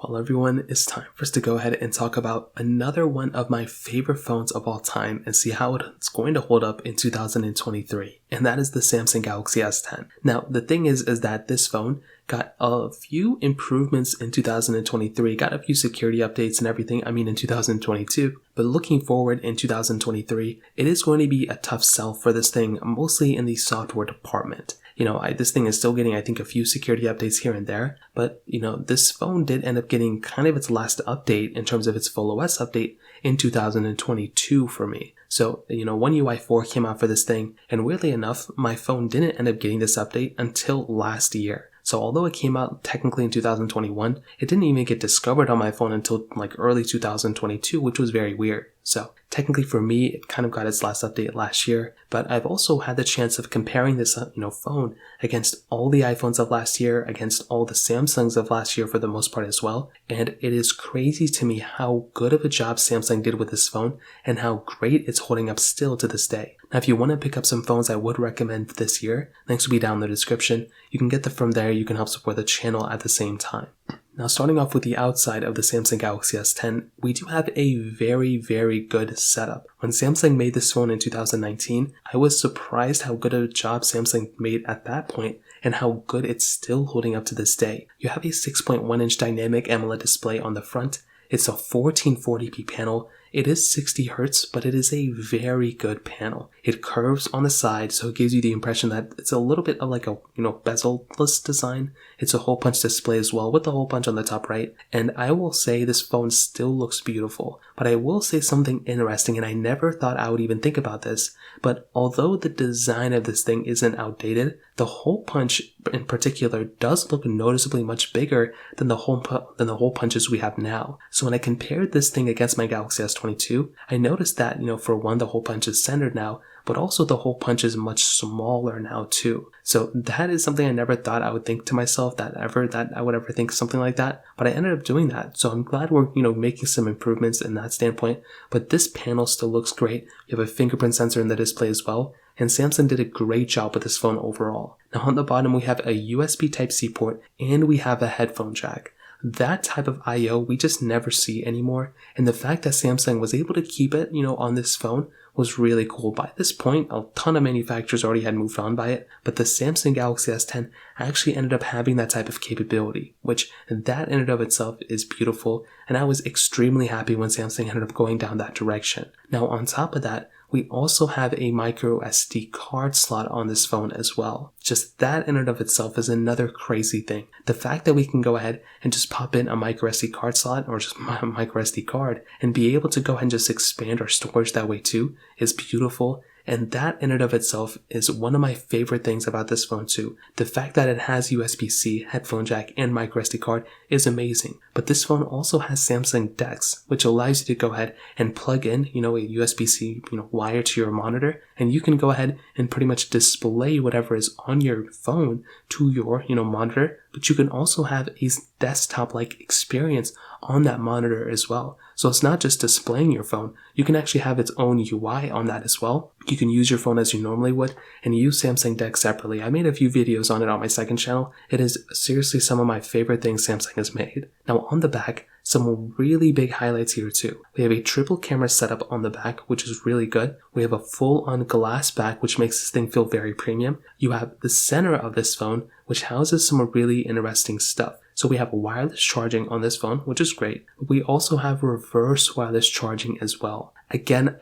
Well, everyone, it's time for us to go ahead and talk about another one of my favorite phones of all time and see how it's going to hold up in 2023. And that is the Samsung Galaxy S10. Now, the thing is that this phone got a few improvements in 2023, got a few security updates and everything, in 2022. But looking forward in 2023, it is going to be a tough sell for this thing, mostly in the software department. This thing is still getting, I think, a few security updates here and there, but, this phone did end up getting kind of its last update in terms of its full OS update in 2022 for me. So, One UI 4 came out for this thing, and weirdly enough, my phone didn't end up getting this update until last year. So although it came out technically in 2021, it didn't even get discovered on my phone until early 2022, which was very weird. So technically for me, it kind of got its last update last year, but I've also had the chance of comparing this, phone against all the iPhones of last year, against all the Samsungs of last year for the most part as well. And it is crazy to me how good of a job Samsung did with this phone and how great it's holding up still to this day. Now, if you want to pick up some phones I would recommend this year, links will be down in the description. You can get them from there. You can help support the channel at the same time. Now, starting off with the outside of the Samsung Galaxy S10, we do have a very, very good setup. When Samsung made this phone in 2019, I was surprised how good of a job Samsung made at that point and how good it's still holding up to this day. You have a 6.1-inch dynamic AMOLED display on the front. It's a 1440p panel. It is 60 Hz, but it is a very good panel. It curves on the side, so it gives you the impression that it's a little bit of like a, bezel-less design. It's a hole punch display as well, with the hole punch on the top right. And I will say this phone still looks beautiful, but I will say something interesting, and I never thought I would even think about this, but although the design of this thing isn't outdated, the hole punch in particular does look noticeably much bigger than the hole punches we have now. So when I compared this thing against my Galaxy S22, I noticed that, for one, the hole punch is centered now, but also the hole punch is much smaller now too. So that is something I never thought I would think to myself that I would ever think something like that, but I ended up doing that. So I'm glad we're, making some improvements in that standpoint, but this panel still looks great. You have a fingerprint sensor in the display as well, and Samsung did a great job with this phone overall. Now on the bottom we have a USB Type-C port and we have a headphone jack. That type of I/O we just never see anymore, and the fact that Samsung was able to keep it, on this phone was really cool. By this point, a ton of manufacturers already had moved on by it, but the Samsung Galaxy S10 actually ended up having that type of capability, which that in and of itself is beautiful, and I was extremely happy when Samsung ended up going down that direction. Now on top of that, we also have a micro SD card slot on this phone as well. Just that in and of itself is another crazy thing. The fact that we can go ahead and just pop in a micro SD card slot or just a micro SD card and be able to go ahead and just expand our storage that way too is beautiful. And that in and of itself is one of my favorite things about this phone too. The fact that it has USB-C, headphone jack, and micro SD card is amazing. But this phone also has Samsung DeX, which allows you to go ahead and plug in, a USB-C, wire to your monitor, and you can go ahead and pretty much display whatever is on your phone to your, monitor. But you can also have a desktop-like experience on that monitor as well. So it's not just displaying your phone, you can actually have its own UI on that as well. You can use your phone as you normally would and use Samsung DeX separately. I made a few videos on it on my second channel. It is seriously some of my favorite things Samsung has made. Now on the back, some really big highlights here too. We have a triple camera setup on the back, which is really good. We have a full-on glass back, which makes this thing feel very premium. You have the center of this phone, which houses some really interesting stuff. So we have wireless charging on this phone, which is great. But we also have reverse wireless charging as well. Again,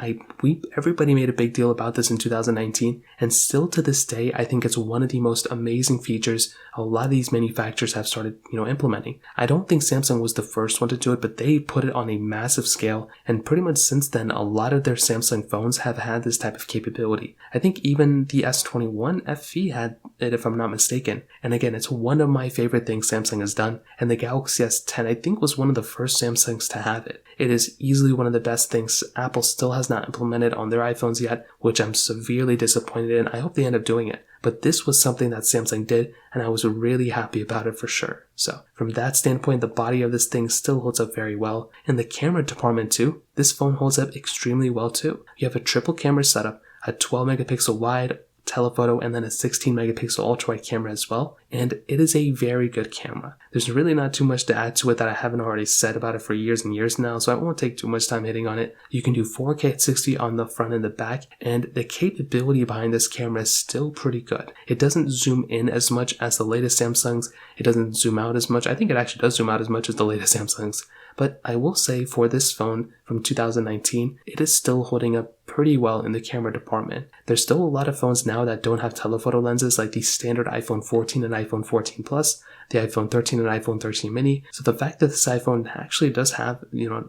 everybody made a big deal about this in 2019, and still to this day, I think it's one of the most amazing features a lot of these manufacturers have started, implementing. I don't think Samsung was the first one to do it, but they put it on a massive scale, and pretty much since then, a lot of their Samsung phones have had this type of capability. I think even the S21 FE had it, if I'm not mistaken. And again, it's one of my favorite things Samsung has done, and the Galaxy S10, I think, was one of the first Samsungs to have it. It is easily one of the best things Apple still has not implemented on their iPhones yet, which I'm severely disappointed in. I hope they end up doing it. But this was something that Samsung did, and I was really happy about it for sure. So from that standpoint, the body of this thing still holds up very well. In the camera department too, this phone holds up extremely well too. You have a triple camera setup, a 12 megapixel wide telephoto, and then a 16 megapixel ultra wide camera as well. and it is a very good camera. There's really not too much to add to it that I haven't already said about it for years and years now, so I won't take too much time hitting on it. You can do 4K at 60 on the front and the back, and the capability behind this camera is still pretty good. It doesn't zoom in as much as the latest Samsungs. It doesn't zoom out as much. I think it actually does zoom out as much as the latest Samsungs. But I will say for this phone from 2019, it is still holding up pretty well in the camera department. There's still a lot of phones now that don't have telephoto lenses, like the standard iPhone 14 and iPhone 14 Plus, the iPhone 13 and iPhone 13 mini. So the fact that this iPhone actually does have,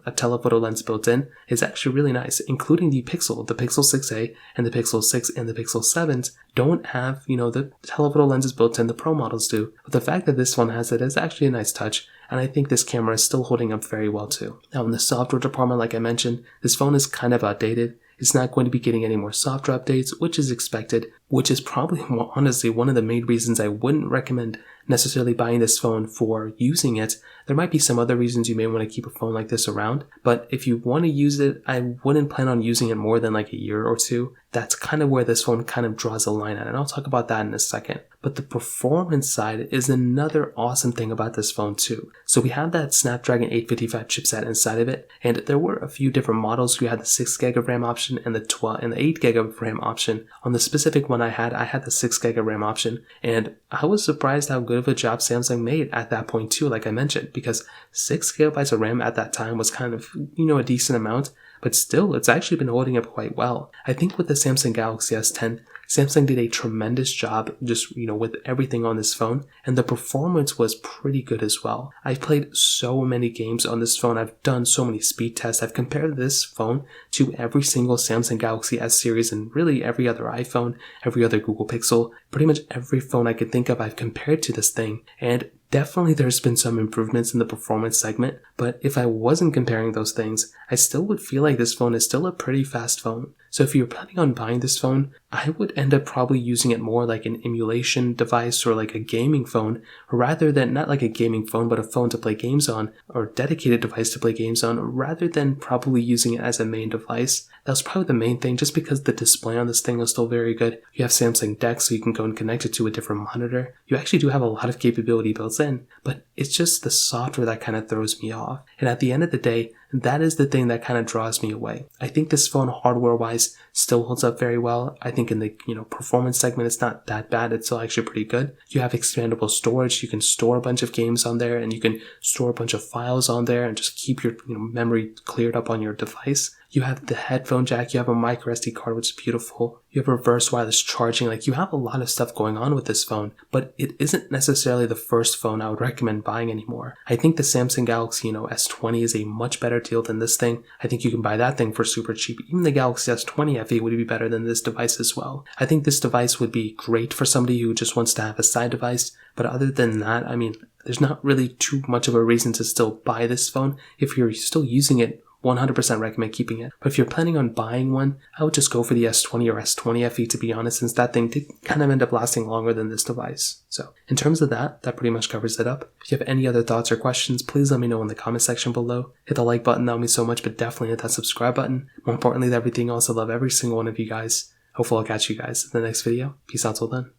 a telephoto lens built in is actually really nice, including the Pixel 6a and the Pixel 6 and the Pixel 7s don't have, the telephoto lenses built in, the Pro models do. But the fact that this one has it is actually a nice touch, and I think this camera is still holding up very well too. Now in the software department, like I mentioned, this phone is kind of outdated. It's not going to be getting any more software updates, which is expected, which is probably honestly one of the main reasons I wouldn't recommend necessarily buying this phone for using it. There might be some other reasons you may want to keep a phone like this around, but if you want to use it, I wouldn't plan on using it more than like a year or two. That's kind of where this phone kind of draws a line at, and I'll talk about that in a second. But the performance side is another awesome thing about this phone too. So we have that Snapdragon 855 chipset inside of it, and there were a few different models. We had the 6GB of RAM option and the 8GB of RAM option. On the specific one I had the 6GB of RAM option, and I was surprised how good of a job Samsung made at that point too, like I mentioned, because 6GB of RAM at that time was kind of, a decent amount, but still, it's actually been holding up quite well. I think with the Samsung Galaxy S10, Samsung did a tremendous job just, with everything on this phone, and the performance was pretty good as well. I've played so many games on this phone. I've done so many speed tests. I've compared this phone to every single Samsung Galaxy S series and really every other iPhone, every other Google Pixel, pretty much every phone I could think of I've compared to this thing, and definitely there's been some improvements in the performance segment, but if I wasn't comparing those things, I still would feel like this phone is still a pretty fast phone. So if you're planning on buying this phone, I would end up probably using it more like an emulation device or like a gaming phone, rather than, not like a gaming phone, but a phone to play games on, or a dedicated device to play games on, rather than probably using it as a main device. That was probably the main thing, just because the display on this thing is still very good. You have Samsung DeX, so you can go and connect it to a different monitor. You actually do have a lot of capability built in, but it's just the software that kind of throws me off. And at the end of the day, that is the thing that kind of draws me away. I think this phone hardware-wise still holds up very well. I think in the performance segment, it's not that bad. It's still actually pretty good. You have expandable storage. You can store a bunch of games on there, and you can store a bunch of files on there and just keep your memory cleared up on your device. You have the headphone jack, you have a micro SD card, which is beautiful. You have reverse wireless charging. Like, you have a lot of stuff going on with this phone, but it isn't necessarily the first phone I would recommend buying anymore. I think the Samsung Galaxy, S20 is a much better deal than this thing. I think you can buy that thing for super cheap. Even the Galaxy S20 FE would be better than this device as well. I think this device would be great for somebody who just wants to have a side device, but other than that, there's not really too much of a reason to still buy this phone. If you're still using it, 100% recommend keeping it. But if you're planning on buying one, I would just go for the S20 or S20 FE, to be honest, since that thing did kind of end up lasting longer than this device. So in terms of that pretty much covers it up. If you have any other thoughts or questions, please let me know in the comment section below. Hit the like button, that would mean so much, but definitely hit that subscribe button. More importantly than everything else, I love every single one of you guys. Hopefully I'll catch you guys in the next video. Peace out till then.